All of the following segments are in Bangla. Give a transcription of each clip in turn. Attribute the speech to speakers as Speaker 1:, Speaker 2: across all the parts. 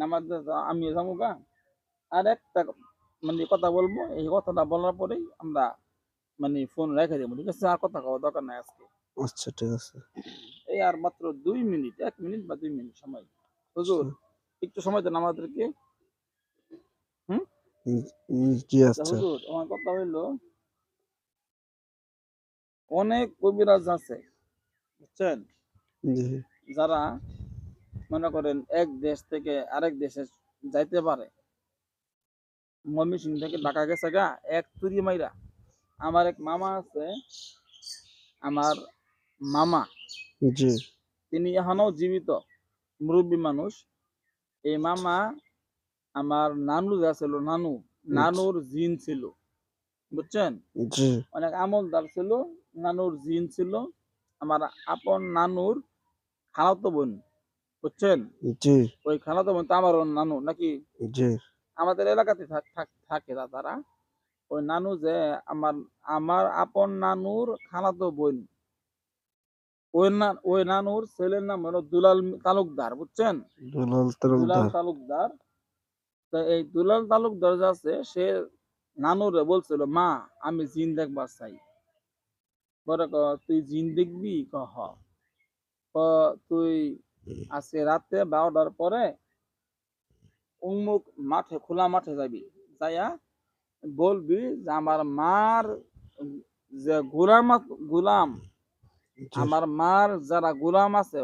Speaker 1: নামাজ আমি যাবো গা। আর একটা মানে কথা বলবো, এই কথাটা বলার পরেই আমরা মানে ফোন রেখে দেবো, ঠিক আছে? আর কথা কওয়ার দরকার নাই আজকে।
Speaker 2: আচ্ছা ঠিক আছে।
Speaker 1: এই আর মাত্র 2 মিনিট, 1 মিনিট বা 2 মিনিট সময়। হুজুর
Speaker 2: আচ্ছা।
Speaker 1: একটু সময় দেন আমাদেরকে। হুম।
Speaker 2: জি
Speaker 1: তা
Speaker 2: আচ্ছা।
Speaker 1: হুজুর আমার কথা হইলো, অনেক কবিরাজ আছে বুঝছেন,
Speaker 2: জি
Speaker 1: যারা মনে করেন এক দেশ থেকে আরেক দেশে যাইতে পারে। ময়মনসিংহ থেকে ঢাকা গেছে গা এক তুরি মাইরা। আমার এক মামা আছে, আমার মামা,
Speaker 2: জি
Speaker 1: তিনি এখনো জীবিত, মুরব্বী মানুষ। এই মামা আমার নানু যা ছিল, নানুর জিন ছিল বুঝছেন,
Speaker 2: জি
Speaker 1: অনেক আমলদার ছিল। নানুর জিন ছিল। আমার আপন নানুর খালাতো বোন বুঝছেন,
Speaker 2: জি
Speaker 1: ওই খালাতো বোন তো আমারও নানু নাকি,
Speaker 2: জি
Speaker 1: আমাদের এলাকাতে থাকে তারা। ওই নানু যে আমার আমার আপন নানুর খালাতো বোন, ওই নানুর ছেলের নাম হলো দুলাল তালুকদার বুঝছেন।
Speaker 2: দুলাল
Speaker 1: দুলাল
Speaker 2: তালুকদার।
Speaker 1: তালুকদার। তো এই দুলাল তালুকদার যে আছে, সে নানুরে বলছিল, মা আমি জিন দেখবার চাই। পরে তুই জিন দেখবি? হ। তুই আজকে রাতে 12টার পরে উন্মুক মাঠে, খোলা মাঠে যাবি, যাইয়া বলবি যে আমার মার যে গোলাম,
Speaker 2: জি
Speaker 1: আমার মার যারা গোলাম আছে,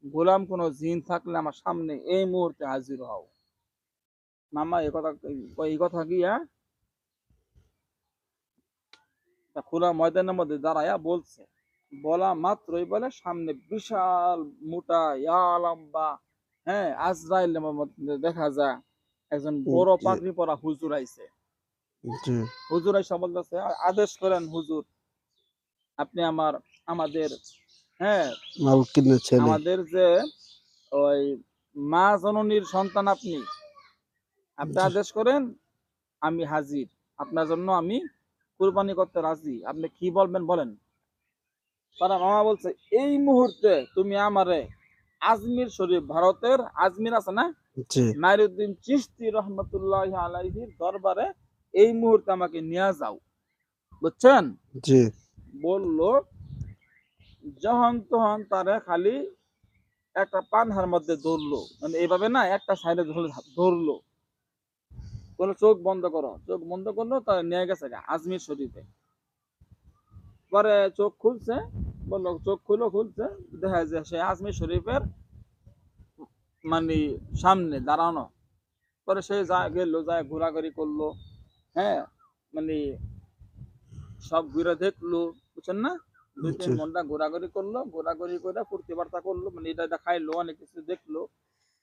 Speaker 1: গোলাম কোনো জিন থাকলে আমার সামনে এই মুহূর্তে হাজির হও। মামা এই কথা গিয়া খোলা ময়দানের মধ্যে দাঁড়াইয়া বলছে। বলা মাত্রই বলে সামনে বিশাল মোটা লম্বা, হ্যাঁ, আজরাইলের মধ্যে দেখা যায় একজন বড়
Speaker 2: জি
Speaker 1: পাগড়ি পরা হুজুর আইছে।
Speaker 2: জি
Speaker 1: হুজুর আইসা বলতেছে, আদেশ করেন হুজুর, আপনি আমাদের, হ্যাঁ,
Speaker 2: মালকিনের ছেলে।
Speaker 1: আমাদের যে ওই মা জননীর সন্তান, আপনি আপনি
Speaker 2: জি
Speaker 1: আদেশ করেন, আমি হাজির, আপনার জন্য আমি কুরবানি করতে রাজি, আপনি কি বলবেন বলেন। তারা মামা বলছে, এই মুহূর্তে তুমি আমারে আজমির শরীফ, ভারতের আজমির আছে না,
Speaker 2: জি
Speaker 1: নাইরুদ্দিন চিশতি রহমতুল্লাহ আলাইহির দরবারে এই মুহূর্তে আমাকে নিয়ে যাও বুঝছেন।
Speaker 2: জি
Speaker 1: বলল, যখন তখন তারে খালি একটা পানহার মধ্যে ধরলো, মানে এইভাবে না, একটা সাইডে ধরলো, বলে চোখ বন্ধ করো, চোখ বন্ধ করলো, তার নিয়ে গেছে আজমির শরীফে। পরে চোখ খুলছে, বললো চোখ খুলছে, দেখা যায় সে আজমির শরীফের মানে সামনে দাঁড়ানো। পরে সে গেল, যায় ঘোরাঘুরি করলো, হ্যাঁ, মানে সব ঘুরে দেখলো বুঝছেন না, দুই তিন
Speaker 2: জি
Speaker 1: ঘন্টা ঘোরাঘুরি করলো, ঘোরাঘুরি করে ফুর্তি বার্তা করলো, মানে এটা খাইলো, অনেক কিছু দেখলো,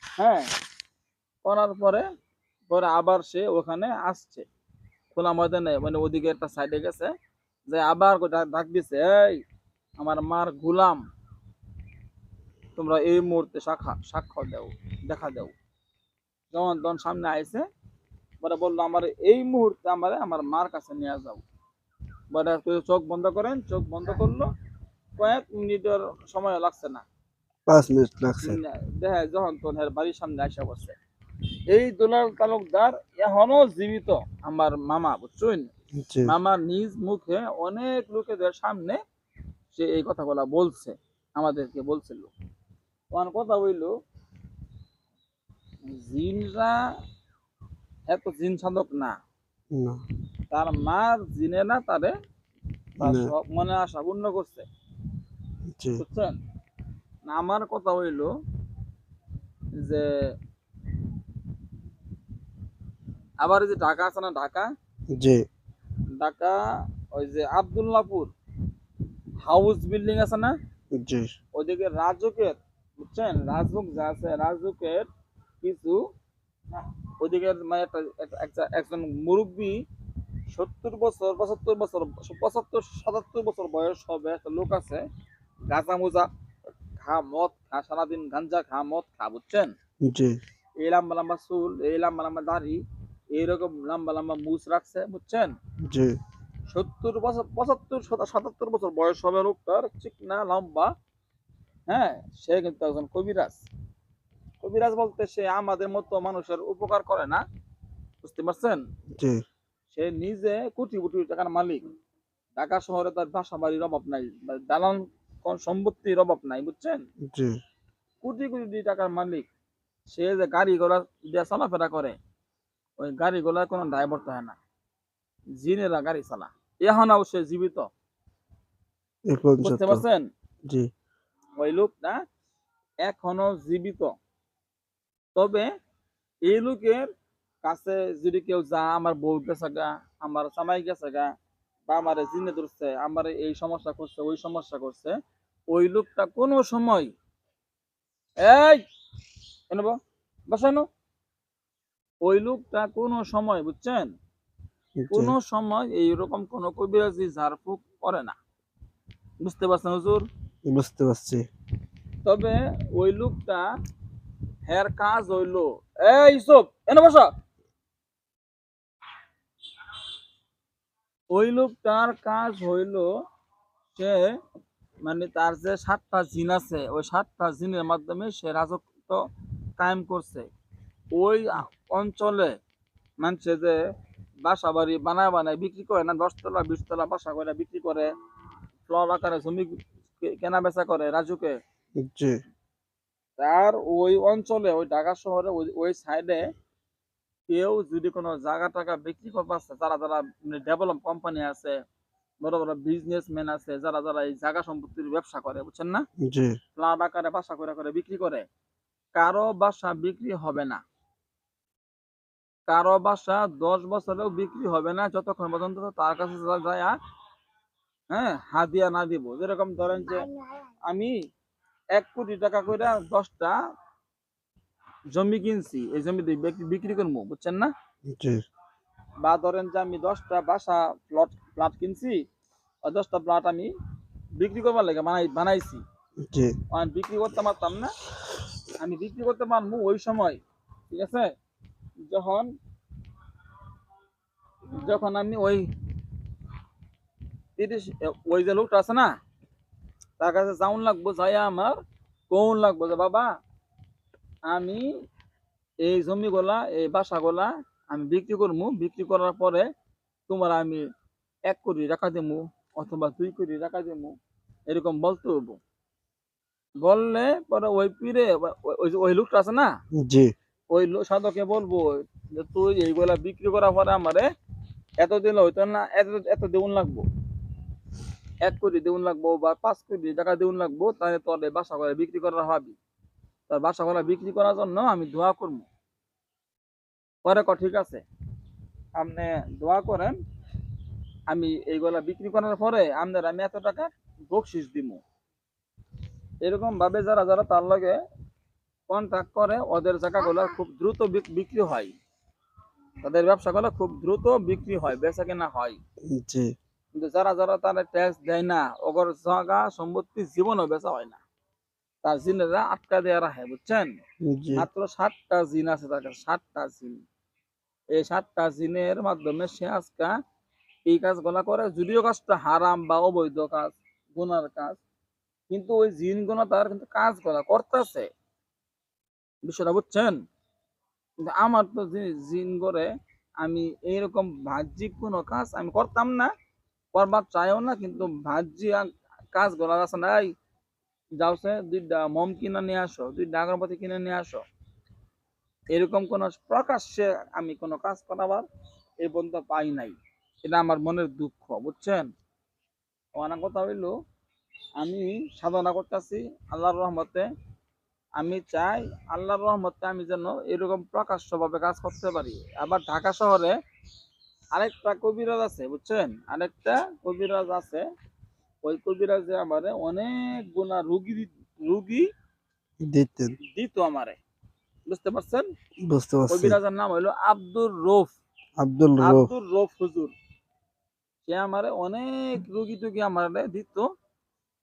Speaker 1: হ্যাঁ। করার পরে পরে আবার সে ওখানে আসছে খোলা ময়দানে, মানে ওদিকে একটা সাইডে গেছে, যে আবার ডাক দিছে, এই আমার মার গুলাম, তোমরা এই মুহূর্তে সাক্ষ্য দাও, দেখা দাও। যখন তখন সামনে আইছে, বলে বললো, আমার এই মুহূর্তে আমার মার কাছে নিয়ে যাও। বলে চোখ বন্ধ করেন, চোখ বন্ধ করলো, কয়েক মিনিটের সময় লাগছে না,
Speaker 2: 5 মিনিট লাগছে।
Speaker 1: দেখে যখন তখন বাড়ির সামনে আসা বসছে। এই দুলাল তালুকদার এখনো জীবিত, আমার মামা বুঝছেন।
Speaker 2: জি
Speaker 1: মামা নিজ মুখে অনেক লোকেদের সামনে সে এই কথাগুলা বলছে, আমাদেরকে বলছিল। আমার কথা হইল, জিনরা এত জিন সাধক না,
Speaker 2: না
Speaker 1: তার মার জিনে না তারে তার
Speaker 2: না
Speaker 1: সব মনে আশা পূর্ণ করছে
Speaker 2: জি
Speaker 1: বুঝছেন। আমার কথা হইল যে, আবার এই যে ঢাকা আছে না, ঢাকা,
Speaker 2: জি
Speaker 1: ঢাকা ওই যে আবদুল্লাপুর হাউস বিল্ডিং আছে না,
Speaker 2: জি
Speaker 1: ওইদিকে রাজুকের, বুঝছেন, রাজুক যা আছে, রাজুকের কিছু ওইদিকে মানে একজন মুরব্বী, 70 বছর 75 বছর 75 77 বছর বয়স হবে একটা লোক আছে, গাঁজা মোজা খা, মদ খা, সারাদিন গাঞ্জা খা, মদ খা বুঝছেন।
Speaker 2: জি
Speaker 1: এই লম্বা লম্বা চুল, এই লম্বা লম্বা দাড়ি, এইরকম লম্বা লম্বা মুছ রাখছে বুঝছেন।
Speaker 2: জি
Speaker 1: 70 বছর 75 77 বছর বয়স হবে লোকটার, চিকনা লম্বা, হ্যাঁ। সে কিন্তু একজন কবিরাজ, কবিরাজ বলতে সে আমাদের মতো মানুষের উপকার করে না, বুঝতে পারছেন?
Speaker 2: জি
Speaker 1: সে নিজে কোটি কোটি টাকার মালিক। ঢাকা শহরে তার বাসা বাড়ির অভাব নাই, বা দালান সম্পত্তির অভাব নাই, বুঝছেন?
Speaker 2: জি
Speaker 1: কোটি কোটি টাকার মালিক। সে যে গাড়ি ঘোড়া দিয়ে চলাফেরা করে, ওই গাড়ি ঘোড়ার কোনো ড্রাইভার তো হয় না, জিনেরা গাড়ি চালা। এখনও সে জীবিত,
Speaker 2: এখন
Speaker 1: বুঝতে
Speaker 2: যত
Speaker 1: পারছেন?
Speaker 2: জি
Speaker 1: ওই লোকটা এখনো জীবিত। তবে এই লোকের কাছে যদি কেউ যা, আমার বউ গেছে গা, আমার জামাই গেছে গা, বা আমার জিনে ধরছে, আমার এই সমস্যা করছে, ওই সমস্যা করছে, ওই লোকটা কোনো সময়, এই কেন বসানো, ওই লোকটা কোনো সময়, বুঝছেন,
Speaker 2: জি
Speaker 1: কোনো সময় এইরকম কোনো কবিরাজি ঝাড়ফুঁক করে না, বুঝতে পারছেন হুজুর?
Speaker 2: বুঝতে পারছি।
Speaker 1: তবে ওই লোকটা, হের কাজ হইলো, এই সব এনে বসা, ওই লোকটার কাজ হইলো, সে মানে তার যে 7টা জিন আছে, ওই 7টা জিনের মাধ্যমে সে রাজত্ব কায়েম করছে। ওই অঞ্চলে মানুষে যে বাসা বাড়ি বানায় বানায় বিক্রি করে না, 10 তলা 20 তলা বাসা করে বিক্রি করে, প্লট আকারে জমি কেনা বেচা করে রাজুকে,
Speaker 2: জি
Speaker 1: তার ওই অঞ্চলে, ওই ঢাকা শহরে ওই সাইডে কেউ যদি কোনো জায়গা টাকা বিক্রি করতে পারছে, যারা যারা ডেভেলপ কোম্পানি আছে, বড় বড় বিজনেসম্যান আছে, যারা যারা এই জায়গা সম্পত্তির ব্যবসা করে, বুঝছেন না,
Speaker 2: জি
Speaker 1: ফ্ল্যাট আকারে বাসা করে করে বিক্রি করে, কারো বাসা বিক্রি হবে না, কারো বাসা 10 বছরেও বিক্রি হবে না, যতক্ষণ পর্যন্ত তার কাছে যায়, হ্যাঁ, হাদিয়া না দিব। যেরকম ধরেন যে আমি 1 কোটি টাকা করে 10টা জমি কিনছি, এই জমি বিক্রি করবো, বুঝছেন না?
Speaker 2: জি
Speaker 1: বা ধরেন যে আমি 10টা বাসা ফ্ল্যাট কিনছি, ওই 10টা ফ্ল্যাট আমি বিক্রি করবার লাগে বানাইছি,
Speaker 2: জি
Speaker 1: আমি বিক্রি করতে পারতাম না, আমি বিক্রি করতে পারবো ওই সময়, ঠিক আছে, যখন যখন আমি ওই 30, ওই যে লোকটা আছে না, তার কাছে যাউন লাগবো, যাইয়া আমার কোন লাগবো যে বাবা, আমি এই জমিগুলা, এই বাসাগুলা আমি বিক্রি করবো, বিক্রি করার পরে তোমার আমি 1 কোটি টাকা দেবো, অথবা 2 কোটি টাকা দেবো, এরকম বলতে হবো। বললে পরে ওই পীরে ওই লোকটা আছে না,
Speaker 2: জি
Speaker 1: ওই সাধকে বলবো যে তুই এইগুলা বিক্রি করার পরে আমারে এত দিলে হইতো না, এত এত দেউন লাগবো, 1 কোটি দেউন লাগবো বা 5 কোটি টাকা দেউন লাগবো, তাহলে তোর এই বাসা করে বিক্রি করার হবি। তোর বাসা করে বিক্রি করার জন্য আমি দোয়া করবো। পরে ঠিক আছে, আপনি দোয়া করেন, আমি এইগুলা বিক্রি করার পরে আপনার আমি এত টাকা বকশিস দিব। এরকম ভাবে যারা যারা তার লগে কন্ট্যাক্ট করে, ওদের জায়গাগুলো খুব দ্রুত বিক্রি হয়, তাদের ব্যবসাগুলো খুব দ্রুত বিক্রি হয়, বেচা কেনা হয়।
Speaker 2: জি
Speaker 1: কিন্তু যারা যারা তারা ট্যাক্স দেয় না, ওগর জায়গা সম্পত্তি জীবনও বেচা হয় না, তার জিনেরা আটকা দেওয়া রাখে, বুঝছেন?
Speaker 2: জি
Speaker 1: মাত্র 7টা জিন আছে তার কাছে, 7টা জিন। এই 7টা জিনের মাধ্যমে সে আজকা এই কাজগুলা করে, যদিও কাজটা হারাম বা অবৈধ কাজ, গুনার কাজ, কিন্তু ওই জিন গুলা তার কিন্তু কাজগুলা করতেছে, বিষয়টা বুঝছেন? কিন্তু আমার তো জিন করে, আমি এইরকম বাহ্যিক কোনো কাজ আমি করতাম না, করবার চাইও না, কিন্তু বাহ্যিক কাজ গুলা আছে নাই, যাওছে 2টা মোম কিনে নিয়ে আসো, 2টা আগরবাতি কিনে নিয়ে আসো, এরকম কোন প্রকাশ্যে আমি কোনো কাজ করাবার এই পর্যন্ত পাই নাই। এটা আমার মনের দুঃখ, বুঝছেন? অনেক কথা হইলো, আমি সাধনা করতেছি আল্লাহর রহমতে, আমি চাই আল্লাহর রহমতে আমি যেন এরকম প্রকাশ্যভাবে কাজ করতে পারি। আবার ঢাকা শহরে আরেকটা কবিরাজ আছে, বুঝছেন, আরেকটা কবিরাজ আছে, ওই কবিরাজে আমারে অনেক গুণা রুগী
Speaker 2: দিতেন।
Speaker 1: দিত আমারে, বুঝতে পারছেন?
Speaker 2: বুঝতে পারছি।
Speaker 1: কবিরাজের নাম হইলো আব্দুর রৌফ,
Speaker 2: আব্দুল রুফ।
Speaker 1: আব্দুর রৌফ হুজুর। সে আমারে অনেক রুগী টুগী আমারে দিত।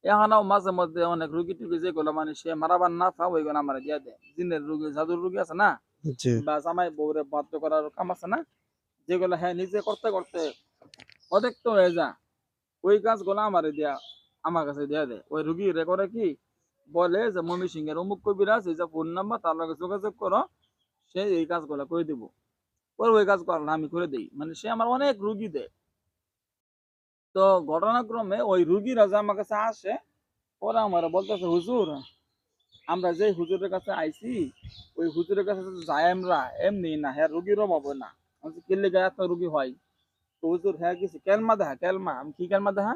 Speaker 1: এখানেও মাঝে মধ্যে অনেক রুগী টুগী যেগুলো মানে সে মারাবার না পাও, ওইগুলো আমার দিয়ে দেয়। জিনের রুগী, জাদুর রুগী আছে না,
Speaker 2: জি
Speaker 1: বা জামাই বউরে বাধ্য করার কাম আছে না, যেগুলো হ্যাঁ নিজে করতে করতে অদক্ত হয়ে যা, ওই কাজগুলো আমার কাছে দিয়ে দেয়। ওই রুগী রে করে কি, বলে যে ময়মনসিংহ এর অমুক কবিরাজ, এই যে ফোন নাম্বার, তার লগে যোগাযোগ করো, সে এই কাজগুলো করে দিব। ওর ওই কাজ করলে আমি করে দিই, মানে সে আমার অনেক রুগী দেয়। তো ঘটনাক্রমে ওই রুগীরা যে আমার কাছে আসে, ওরা আমার বলতেছে, হুজুর আমরা যে হুজুরের কাছে আইছি, ওই হুজুরের কাছে তো যাই আমরা এমনি না, হ্যাঁ রুগীর অভাব হয় না। আমি কিনলে গায়ে এত রুগী হয়? তো হুজুর হ্যাঁ কিছু কেলমা দেখা, কেলমা। আমি কি কেলমা দেখা?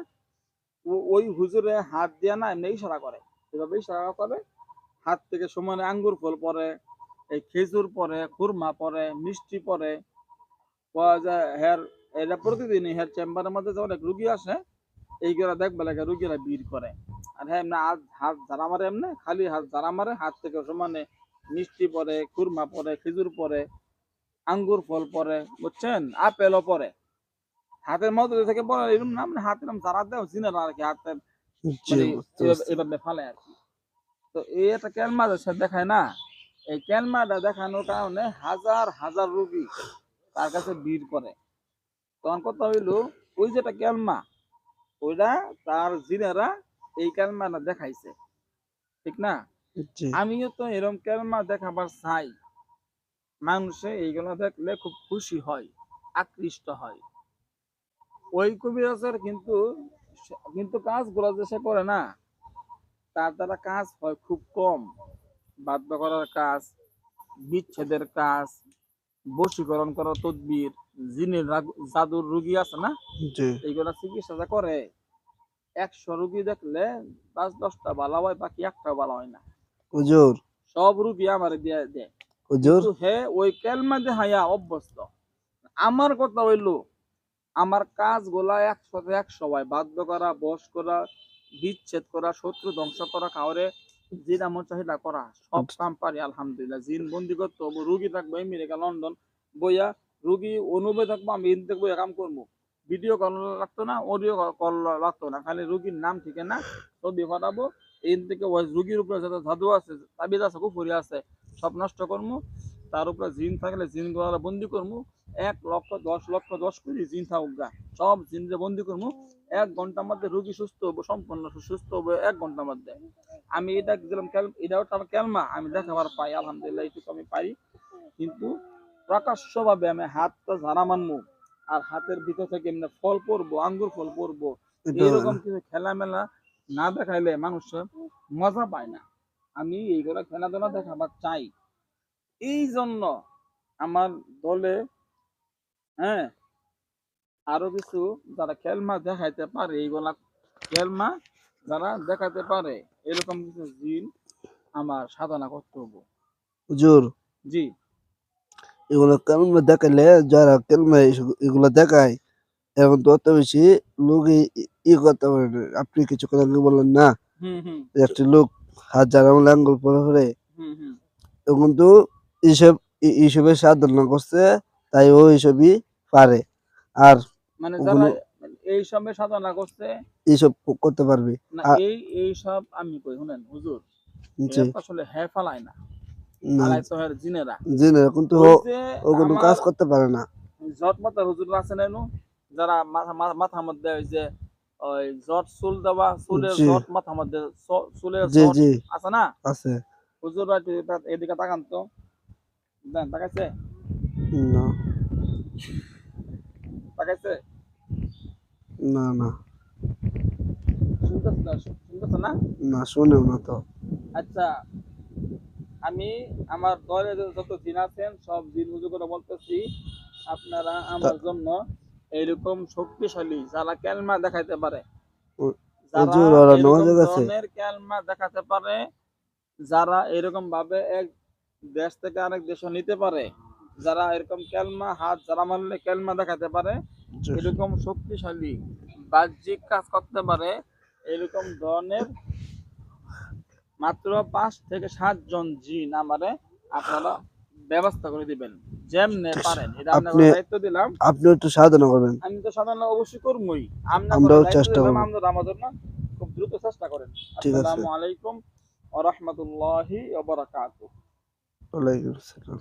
Speaker 1: ওই হুজুরে হাত দিয়া না এমনি ইশারা করে, এভাবে ইশারা করে, হাত থেকে সমানে আঙ্গুর ফল পরে, এই খেজুর পরে, খুরমা পরে, মিষ্টি পরে, পাওয়া যায় হের। এটা প্রতিদিনই হের চেম্বারের মধ্যে যে অনেক রুগী আসে, এইগুলা দেখবে লাগে রুগীরা ভিড় করে। আর হ্যাঁ এমনি হাত হাত ঝাড়া মারে, এমনি খালি হাত ঝাড়া মারে, হাত থেকে সমানে মিষ্টি পরে, খুরমা পরে, খেজুর পরে, আঙ্গুর ফল পরে, বুঝছেন, আপেলও পরে। হাতের মধ্যে থেকে পরে এরকম না, মানে হাত এরকম ঝাড়া দেয় জিনের আর কি, হাতের
Speaker 2: জি
Speaker 1: মানে
Speaker 2: বুঝতে পারছি।
Speaker 1: এভাবে ফালে আর কি। তো এই একটা ক্যালমা দেখায় না, এই ক্যালমাটা দেখানোর কারণে হাজার হাজার রুগী তার কাছে ভিড় করে। তখন কথা হইলো, ওই যেটা ক্যালমা, ওইটা তার জিনেরা এই ক্যালমাটা দেখাইছে, ঠিক না?
Speaker 2: জি
Speaker 1: আমিও তো এরকম ক্যালমা দেখাবার চাই, মানুষে এইগুলো দেখলে খুব খুশি হয়, আকৃষ্ট হয়। ওই কবিরাজের কিন্তু কিন্তু কাজগুলো যে সে করে না, তার দ্বারা কাজ হয় খুব কম। বাধ্য করার কাজ, বিচ্ছেদের কাজ, বশীকরণ করার তদবির, জিনের জাদুর রুগী আছে না,
Speaker 2: জি
Speaker 1: এইগুলা চিকিৎসা যা করে, 100 রুগী দেখলে 5-10টা ভালো হয়, বাকি একটা ভালো হয় না।
Speaker 2: হুজুর,
Speaker 1: সব রুগী আমার দিয়ে দেয়,
Speaker 2: হুজুর,
Speaker 1: কিন্তু হে ওই কেলমা দেখাইয়া অভ্যস্ত। আমার কথা হইলো, আমার কাজগুলা 100-100 হয়। বাধ্য করা, বশ করা, বিচ্ছেদ করা, শত্রু ধ্বংস করা, কাউরে যেটা মন চাহিদা করা, সব কাম পারি আলহামদুলিল্লাহ। জিন বন্দি করতে হবো, রুগী থাকবো আমেরিকা লন্ডন বইয়া, রুগী অনুভবে থাকবো, আমি ইনতে বইয়া কাম করবো। ভিডিও কল লাগতো না, অডিও কল লাগতো না, খালি রুগীর নাম ঠিকানা ছবি পাঠাবো। এই থেকে ওই রুগীর উপরে যত জাদু আছে, তাবিজ আছে, কুফুরি আছে, সব নষ্ট করবো। তার উপরে জিন থাকলে জিন গুলা বন্দি করবো। 1 লক্ষ 10 লক্ষ 10 কোটি জিন থাকুক গা, সব জিনরে বন্দি করবো। 1 ঘন্টার মধ্যে রুগী সুস্থ হবো, সম্পূর্ণ সুস্থ হবো 1 ঘন্টার মধ্যে। আমি এটা দিলাম, এটাও তার ক্যালমা, আমি দেখাবার পাই আলহামদুলিল্লাহ, এইটুকু আমি পারি। কিন্তু প্রকাশ্যভাবে আমি হাতটা ঝাড়া মারবো, আর হাতের ভিতর থেকে এমনি ফল পড়বো, আঙ্গুর ফল পড়বো,
Speaker 2: এটা
Speaker 1: এইরকম কিছু খেলামেলা না দেখাইলে মানুষ মজা পায় না। আমি এইগুলা খেলাধুলা দেখাবার চাই। এই জন্য আমার দলে, হ্যাঁ, আরো কিছু যারা খেলমা দেখাইতে পারে, এইগুলা খেলমা যারা দেখাতে পারে, এরকম কিছু জিন আমার সাধনা করতে হবো।
Speaker 2: হুজুর,
Speaker 1: জি।
Speaker 2: এগুলো কেলমা দেখাইলে যারা কেলমা এগুলো দেখায় এখন তো অত বেশি লোক করতে পারে না। আপনি কিছু কথা আগে বললেন না,
Speaker 1: হুম হুম
Speaker 2: যে একটা লোক হাত ঝাড়া মারলে আঙ্গুল পরে পরে,
Speaker 1: হুম হুম
Speaker 2: এখন তো এইসব এইসবের সাধনা করছে, তাই ও এইসবই পারে। আর
Speaker 1: মানে যারা
Speaker 2: ওগুলো
Speaker 1: এই সবে সাধনা করছে,
Speaker 2: এইসব করতে পারবে।
Speaker 1: না
Speaker 2: আর
Speaker 1: এই সব আমি কই শুনেন হুজুর,
Speaker 2: জি
Speaker 1: এর তো আসলে হ্যাঁ ফালায় না,
Speaker 2: না,
Speaker 1: ফালাই তো হের জিনেরা।
Speaker 2: জি না, কিন্তু
Speaker 1: ওই যে
Speaker 2: ও কোনো
Speaker 1: আমার
Speaker 2: কাজ করতে পারে না।
Speaker 1: জট মাতার হুজুর আছে না এনু, যারা মাথার মধ্যে ওই যে ওই জট চুল দেওয়া, চুলের
Speaker 2: জি
Speaker 1: জট মাথার মধ্যে, চুলের
Speaker 2: জি
Speaker 1: জট
Speaker 2: জি
Speaker 1: আছে না,
Speaker 2: আছে।
Speaker 1: হুজুর এদিকে তাকান তো, দেন তাকাইছে,
Speaker 2: না
Speaker 1: তাকাইছে,
Speaker 2: না না
Speaker 1: শুনতেছে না, শুনতেছে না?
Speaker 2: না, শুনেও না তো।
Speaker 1: আচ্ছা, আমি আমার দলে যত জিন আছেন সব জিন হুজুর করে বলতেছি, আপনারা আমার
Speaker 2: তা-
Speaker 1: জন্য এইরকম শক্তিশালী যারা ক্যালমা দেখাইতে পারে, যারা
Speaker 2: হুজুর ওরা
Speaker 1: এরকম
Speaker 2: নজর আছে।
Speaker 1: ধরনের ক্যালমা দেখাতে পারে, যারা এরকম ভাবে এক দেশ থেকে আরেক দেশে নিতে পারে, যারা এরকম ক্যালমা হাত যারা মারলে ক্যালমা দেখাতে পারে,
Speaker 2: জি,
Speaker 1: এরকম শক্তিশালী বাহ্যিক কাজ করতে পারে, এরকম ধরনের মাত্র 5 থেকে 7 জন জিন আমারে আপনারা ব্যবস্থা করে দিবেন, যেমনে পারেন। এটা আপনার
Speaker 2: আপনি
Speaker 1: দায়িত্ব দিলাম।
Speaker 2: আপনি একটু সাধনা করবেন,
Speaker 1: আমি তো সাধারণ অবশ্যই করবই, আপনার
Speaker 2: আমরাও
Speaker 1: দায়িত্ব
Speaker 2: চেষ্টা
Speaker 1: দিলাম,
Speaker 2: করবো।
Speaker 1: আমাদের আমার জন্য খুব দ্রুত চেষ্টা করেন।
Speaker 2: ঠিক আছে,
Speaker 1: আসসালামু আলাইকুম ওয়া রাহমাতুল্লাহি ওয়া বারাকাতুহু।
Speaker 2: ওয়ালাইকুম আসসালাম।